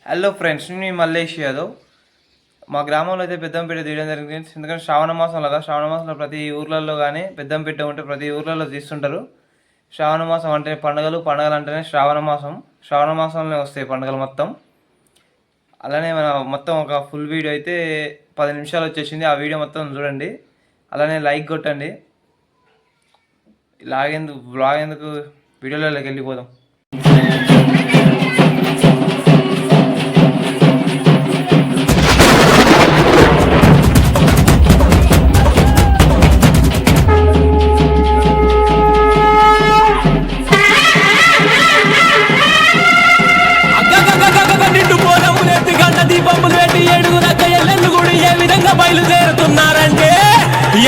Hello friends, నేను మల్లేష్ యాదవ్. మా గ్రామంలో అయితే పెద్దంపేట తీయడం జరిగింది. ఎందుకంటే శ్రావణ మాసంలో ప్రతి ఊర్లలో కానీ పెద్దంపేట ఉంటే ప్రతి ఊర్లలో తీస్తుంటారు. శ్రావణ మాసం అంటే పండుగలు అంటేనే శ్రావణ మాసంలో వస్తాయి పండుగలు మొత్తం. అలానే మన మొత్తం ఒక ఫుల్ వీడియో అయితే 10 నిమిషాలు వచ్చేసింది. ఆ వీడియో మొత్తం చూడండి. అలానే లైక్ కొట్టండి. బ్లాగ్ ఎందుకు వీడియోలోకి వెళ్ళిపోదాం. బయలుదేరుతున్నారంటే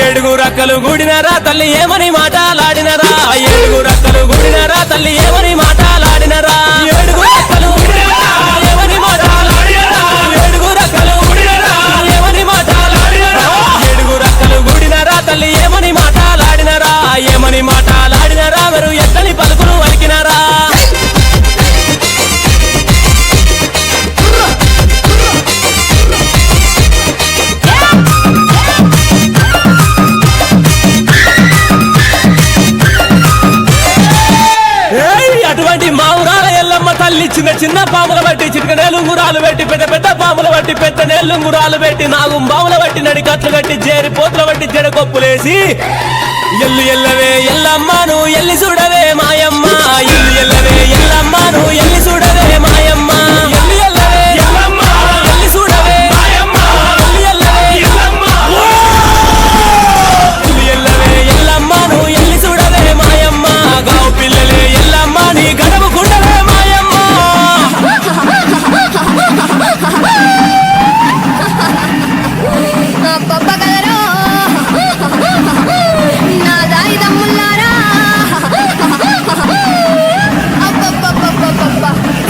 ఏడుగురు అక్కలు గుడినరా తల్లి ఏమని మాటలాడినరా, ఏడుగురు అక్కలు గుడినరా తల్లి ఏమని మాటలాడినరా, ఏడుగురు అక్కలు గుడినరా ఏమని మాటలాడినరా, ఏడుగురు అక్కలు గుడినరా ఏమని మాటలాడినరా, ఏడుగురు అక్కలు గుడినరా తల్లి ఏమని మాటలాడినరా, ఏమని మాటలాడినరా మీరు ఎక్కడి పలుకులు వలికినరా. చిన్న చిన్న పాముల బట్టి చిటిక నేలుంగురాలు పెట్టి పెద్ద పెద్ద పాముల బట్టి పెద్ద నేలుంగురాలు పెట్టి నాగు బావుల బట్టి నడికట్లు కట్టి జేరి పోతుల బట్టి జడకొప్పులేసి ఎల్లు ఎల్లవే ఎల్లమ్మను ఎల్లి చూడవే మాయమ్మ, ఎల్లు ఎల్లవే ఎల్లమ్మను ఎల్లి చూడవే మాయమ్మ, ఎల్లు ఎల్లవే ఎల్లమ్మ ఎల్లి చూడవే మాయమ్మ, ఎల్లు ఎల్లవే ఎల్లమ్మ ఎల్లు ఎల్లవే ఎల్లమ్మను ఎల్లి చూడవే మాయమ్మ, గావు పిల్లలే ఎల్లమ్మ నీ గడవు కుండవే మాయమ్మ.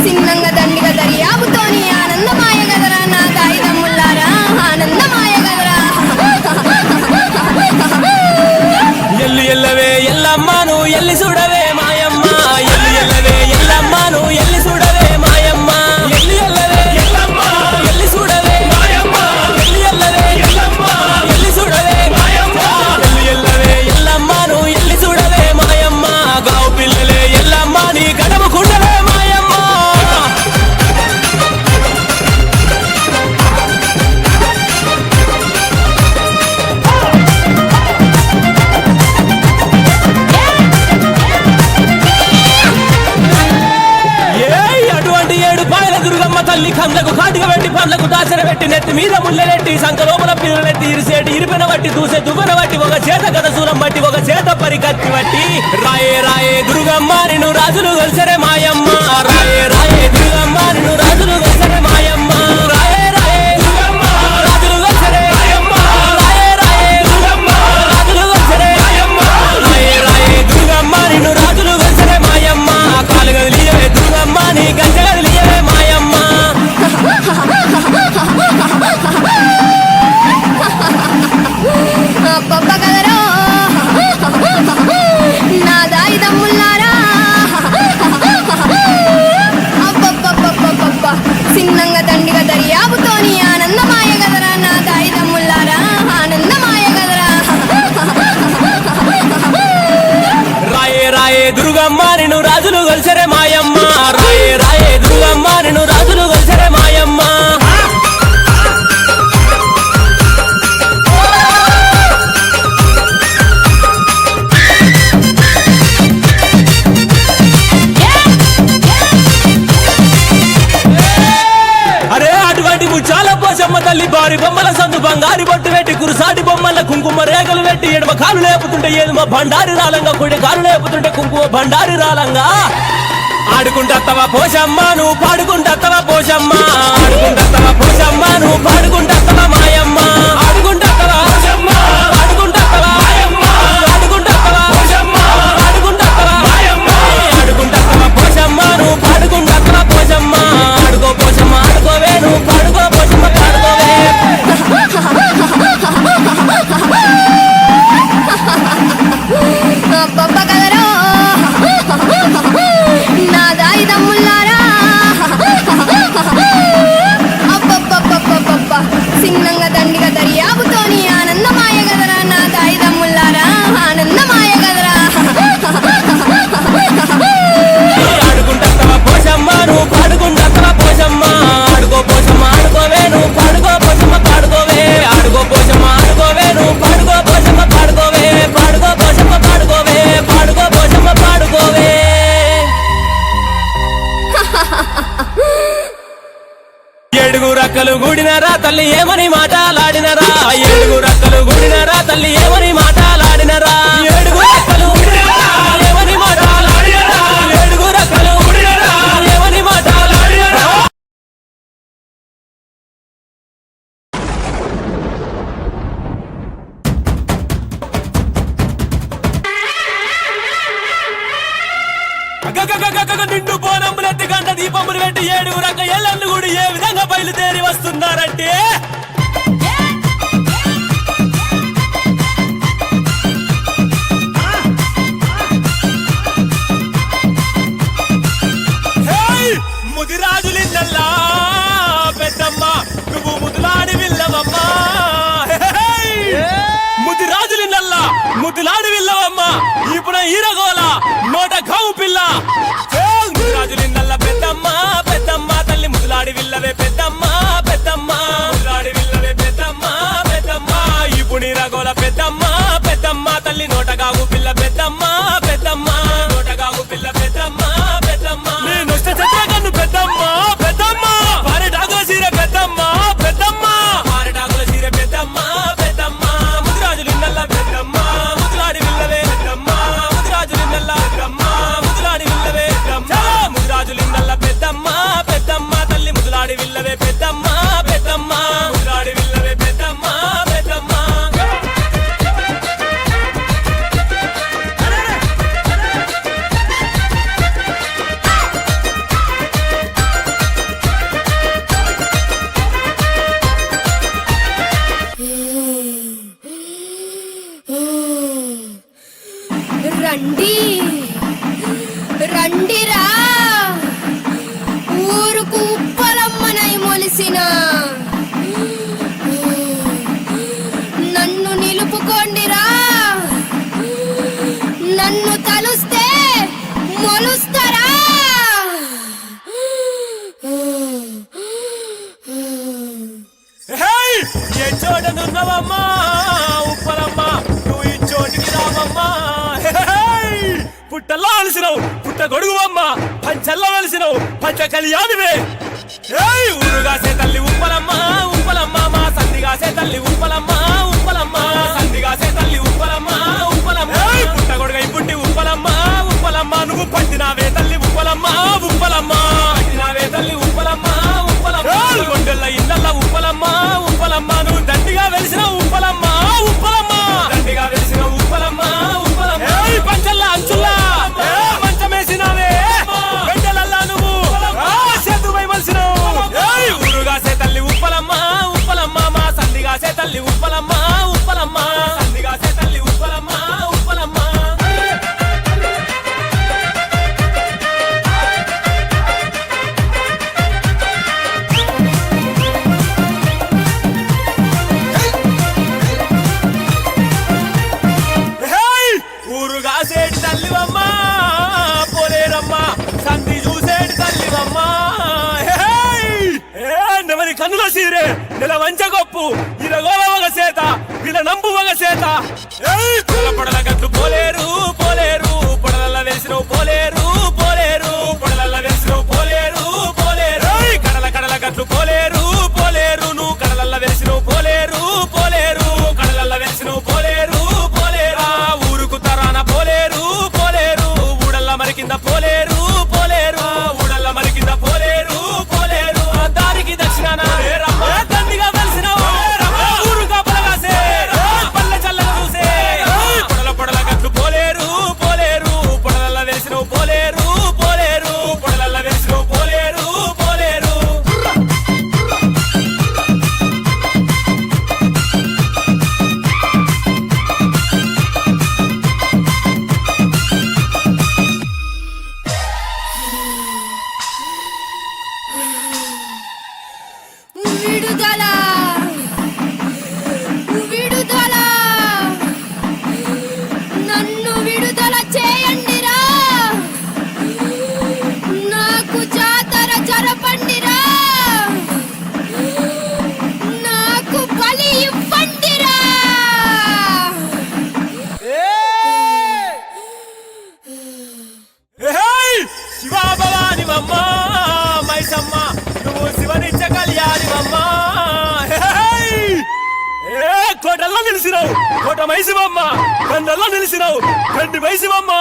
సిన్నంగా దండిగా దర్యాబుతోని ఆనందమాయ గదరా నా దాయి దమ్ముల్లారా, ఆనందమాయ గదరా. ఎల్లు ఎల్లవే ఎల్లమ్మను ఎల్లి చూడవే మాయమ్మ, ఎల్లు ఎల్లవే ఎల్లమ్మను ఎల్లి చూడవే మాయమ్మ, ఎల్లు ఎల్లవే ఎల్లమ్మ ఎల్లి చూడవే మాయమ్మ, ఎల్లు ఎల్లవే ఎల్లమ్మ ఎల్లి చూడవే మాయమ్మ, ఎల్లు ఎల్లవే ఎల్లమ్మను ఎల్లి చూడవే మాయమ్మ, గావు పిల్లలే ఎల్లమ్మ నీ గడవు కుండవే మాయమ్మ. తల్లి కండ్లకు కాటిగా పెట్టి పండ్లకు దాచన పెట్టి నెత్తి మీద ముళ్ళెట్టి సంకలోపల పిల్లలెట్టి ఇరిసేటి ఇరిపిన బట్టి దూసే దువ్వన బట్టి ఒక చేత గదసూలం బట్టి ఒక చేత పరికత్తి బట్టి రాయే రాయే దుర్గమ్మ నిన్ను రాజులు కలిసరే మాయమ్మ, రాయే రాయే దుర్గమ్మ నిన్ను రాజులు కలిసరే మాయమ్మ, రాయే రాయే దుర్గమ్మ రాజులు కలిసరే మాయమ్మ, రాయే రాయే దుర్గమ్మ రాజులు కలిసరే మాయమ్మ, రాయే రాయే దుర్గమ్మ నిన్ను రాజులు కలిసరే మాయమ్మ, కాలు గదిలియవే దుర్గమ్మ నీ గంజ గదిలియవే మాయమ్మ. అబ్బబ్బ కదరా నా దాయి దమ్ముల్లారా, అబ్బబ్బబ్బబ్బబ్బ సిన్నంగా దండిగా దర్యాబుతోని ఆనందమాయ గదరా నా దాయి దమ్ముల్లారా, ఆనందమాయ గదరా. రాయే రాయే దుర్గమ్మ నిన్ను రాజులు కలిసరే మాయమ్మ, రాయే రాయే దుర్గమ్మ నిన్ను రాజులు కలిసరే మాయమ్మ. అరే అటువంటి ముచ్చాల పోసమ్మ తల్లి బారి బొమ్మల సందు బంగారి బొట్టు పెట్టి కురుసాటి బొమ్మల కుంకుమ రేగలు పెట్టి ఎడమ కాలు లేపుతుంటే ఏదుమ బండారి రాలంగా కుడి కాలు లేపుతుంటే కుంకుమ బండారి రాలంగా ఆడుకుంటత్తవా పోషమ్మ నువ్వు పాడుకుంటత్తవా పోషమ్మ, ఆడుకుంటత్తవా పోషమ్మ నువ్వు పాడుకుంటత్తవా మాయమ్మ, ఆడుకుంటత్తవా పోషమ్మ ఆడుకుంటత్తవా మాయమ్మ, ఆడుకుంటత్తవా పోషమ్మ ఆడుకుంటత్తవా మాయమ్మ, ఆడుకుంటత్తవా పోషమ్మ నువ్వు పాడుకుంటత్తవా పోషమ్మ, ఆడుకో పోషమ్మ ఆడుకోవే నువ్వు పాడుకో పోషమ్మ పాడుకోవే. అబ్బబ్బ కదరా నా దాయి దమ్ముల్లారా, ఏడుగురు అక్కలు గుడినరా తల్లి ఏమని మాటలాడినరా ఏడుగురు అక్కలు గుడినరా తల్లి ఏమని మాటలాడినరా ఏడుగురు అక్కలు గుడినరా ఏమని మాటలాడినరా ఏడుగురు అక్కలు గుడినరా ఏమని మాటలాడినరా నిండు బోనములెత్తి గంట దీపములు పెట్టి ఏడుగురు అక్క ఎల్లన్ను గుడి ఏ విధంగా బయలుదేరి వస్తున్నారంటే ముదిరాజులిన్నల్లా పెద్దమ్మ నువ్వు ముదులాడి విల్లవమ్మా ముదిరాజులిన్నల్లా ముదులాడి విల్లవమ్మ ఇప్పుడు ఈరగోల నోట గావు పిల్ల ముదిరాజులిన్నల్ల పెద్దమ్మ పెద్దమ్మ తల్లి ముదులాడి విల్లవే పెద్దమ్మ పెద్దమ్మ ముదులాడి విల్లవే పెద్దమ్మ పెద్దమ్మ ఇప్పుడు ఈరగోల పెద్దమ్మ పెద్దమ్మ తల్లి నోట గావు పిల్ల పెద్దమ్మ పెద్దమ్మ నోట గావు పిల్ల పెద్దమ్మ పెద్దమ్మ నేను చిత్రకన్ను పెద్దమ్మ పెద్దమ్మ పారెటాకుల సీర పెద్దమ్మ పెద్దమ్మ పారెటాకుల సీర పెద్దమ్మ పెద్దమ్మ ముదిరాజులిన్నల్ల పెద్దమ్మ ముదులాడి విల్లవే పెద్దమ్మ ముదిరాజులిన్నల్ల పెద్దమ్మ ముదులాడి విల్లవే పెద్దమ్మ ముదిరాజులిన్నల్ల పెద్దమ్మ పెద్దమ్మ తల్లి ముదులాడి విల్లవే పెద్దమ్మ పెద్దమ్మ ముదులాడి విల్లవే పెద్దమ్మ పెద్దమ్మ రండి రండిరా ఊరుకు ఉప్పలమ్మనై మొలిసిన నన్ను నిలుపుకోండిరా నన్ను తలుస్తే మొలుస్తారా ఏ చోటనున్నవమ్మా ఉప్పలమ్మ నువ్వు ఈ చోటికి రావమ్మా పుట్టల్లో వెలిసినవు పుట్ట గొడుగువమ్మ పంచల్లో వెలిసినవు పంచ కళ్యాణివే ఊరుగాసే తల్లి ఉప్పలమ్మ ఉప్పలమ్మ మా సందిగాసే తల్లి ఉప్పలమ్మ ఉప్పలమ్మ సందిగాసే తల్లి ఉప్పలమ్మ ఉప్పలమ్మ పుట్ట గొడుగై పుట్టి ఉప్పలమ్మ ఉప్పలమ్మ నువ్వు పట్టినావే తల్లి ఉప్పలమ్మ ఉప్పలమ్మ పట్టినావే తల్లి ఉప్పలమ్మ ఉప్పలమ్మ గొడ్డెల్ల ఇళ్ళల్ల ఉప్పలమ్మ ఉప్పలమ్మ నువ్వు దండిగా వెలిసిన ఉప్పలమ్మ ఉప్పలమ్మ దండిగా వెలిసిన ఉప్పలమ్మ ఉప్పలమ్మ పంచల్లా అంచుల్లా మంచమేసినావే వెంటలల్లా నువ్వు సేతుపై మలిసినావు ఊరుగాసే తల్లి ఉప్పలమ్మ ఉప్పలమ్మ మా సందిగాసే తల్లి ఉప్పలమ్మ ఉప్పలమ్మ సందిగాసే తల్లి ఉప్పలమ్మ ఉప్పలమ్మ ఊరుగాసేటి తల్లివమ్మ పోలేరమ్మ సంధి చూసేటి తల్లివమ్మ నెమలి కన్నుల సీరే నెల వంచ గొప్పు ఇరగోల వగ సేత వీళ్ళ నంబు వగ సేత పొడల గట్టు పోలేరు పోలేరు పొడలల్ల వేసినవు పోలేరు పోలేరు పొడలల్ల వేసినవు పోలేరు పోలేరు కడల కడల గట్టు పోలేరు పోలేరు నువ్వు కడలల్ల వేసినవు పోలేరు పోలేరు కడలల్ల వేసినవు పోలేరు పోలేరు ఊరుకు తరాన పోలేరు పోలేరు ఊడల్ల మరి కింద పోలేరు పోలేరు ఊడల్ల మరి కింద పోలేరు పోలేరు దారికి దక్షిణాన దండిగా వెలిసిన ఊరుగా పలగాసే పల్లె చల్లగా చూసే పొడల పొడల గట్లు పోలేరు పోలేరు పొడలల్ల వేసిన పోలేరు వెలిసినావు కోట మైసమ్మ కండల్లో నిలిసినావు కండి మైసమ్మ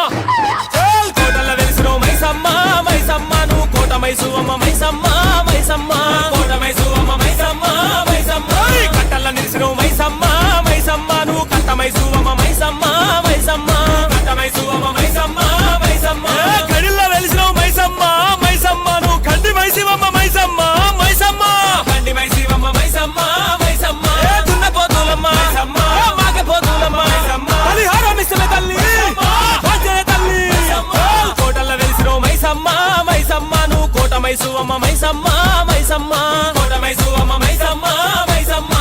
కోటల్లో వెలిసినావు మైసమ్మ మైసమ్మ నువ్వు కోట మైసమ్మ మైసమ్మ మైసమ్మ కోట మైసమ్మ మైసమ్మ మైసమ్మ కట్టల్లో నిలిసినావు మైసమ్మ మైసమ్మ నువ్వు కట్ట మైసమ్మ మైసమ్మ మైసమ్మ కట్ట మైసమ్మ మైసమ్మ మైసమ్మ కడిల్లో వెలిసినావు మైసమ్మ మైసమ్మ నువ్వు కండి మైసమ్మ మైసమ్మ మైసమ్మ కండి మైసమ్మ మైసమ్మ మైసమ్మ దున్నపోతులమ్మ మైసమ్మ మాకపోతులమ్మ మైసమ్మ పరిహారం ఇస్తున్న తల్లి వంచన తల్లి కోటల్లో వెలిసినావు మైసమ్మ మైసమ్మ నువ్వు కోట మైసమ్మ మైసమ్మ మైసమ్మ కోట మైసమ్మ మైసమ్మ మైసమ్మ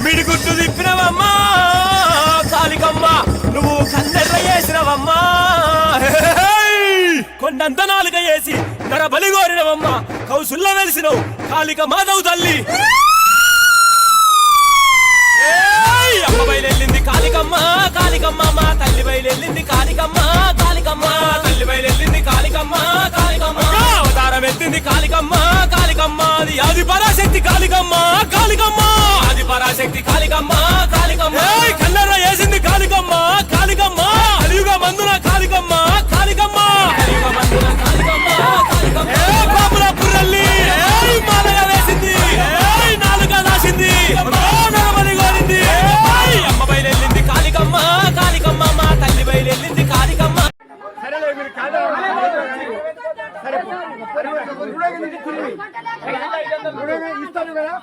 మిడిగుట్టు తిప్పినవమ్మా కాలికమ్మ నువ్వు కన్నెర్ర వేసినవమ్మా కొండంత నాలుక వేసి నర బలి కోరినవమ్మా కౌసుల్ల వెలిసినవు కాలిక మాధవ్ తల్లి అమ్మ బయలెళ్ళింది కాలికమ్మ కాలికమ్మ మా తల్లి బయలెళ్ళింది కాలికమ్మ కాలికమ్మ తల్లి బయలెళ్ళింది కాలికమ్మ కాలికమ్మ అవతారం ఎత్తింది కాలికమ్మ కాలికమ్మ అది ఆది పరాశక్తి కాలికమ్మ కాలికమ్మ ఆది పరాశక్తి కాలికమ్మ కాలికమ్మ కల్లెర్ర వేసింది కాలికమ్మ కాలికమ్మ అలియుగా మందున కాలికమ్మ కాలికమ్మ అలియుగా మందున కాలికమ్మ కాలికమ్మ బాబుల పుర్రల్లి మాలగా వేసింది నాలుగా దాసింది నరమని కోరింది అమ్మ బయలెళ్ళింది కాలికమ్మ కాలికమ్మ మా తల్లి బయలెళ్ళింది కాలికమ్మ ఇస్తాను కదా